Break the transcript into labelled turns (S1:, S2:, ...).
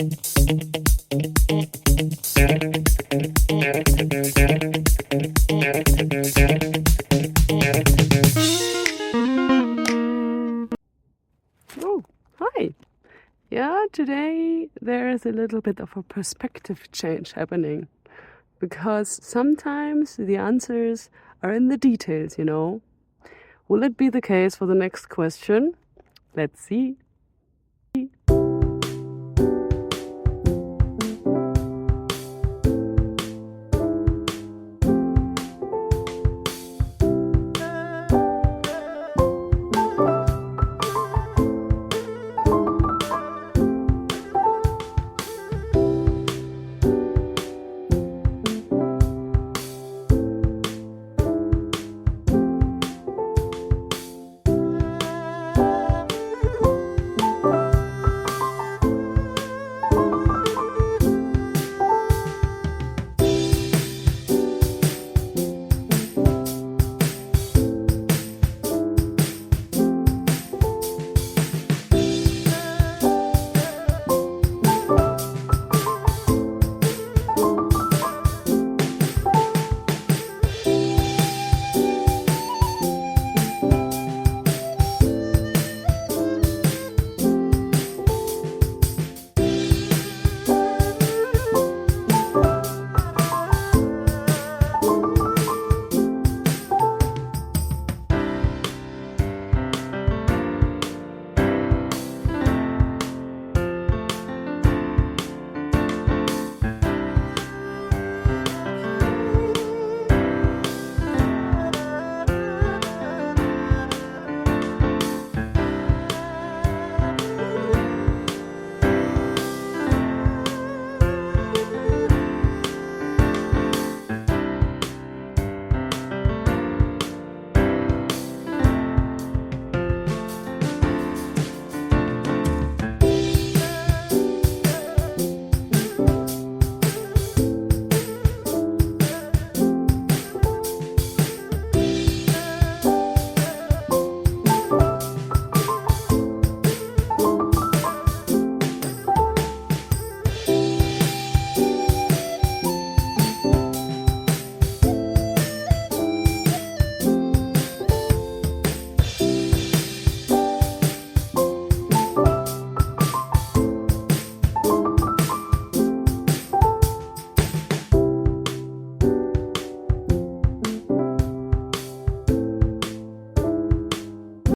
S1: Oh, hi. Yeah, today there is a little bit of a perspective change happening because sometimes the answers are in the details, you know. Will it be the case for the next question? Let's see.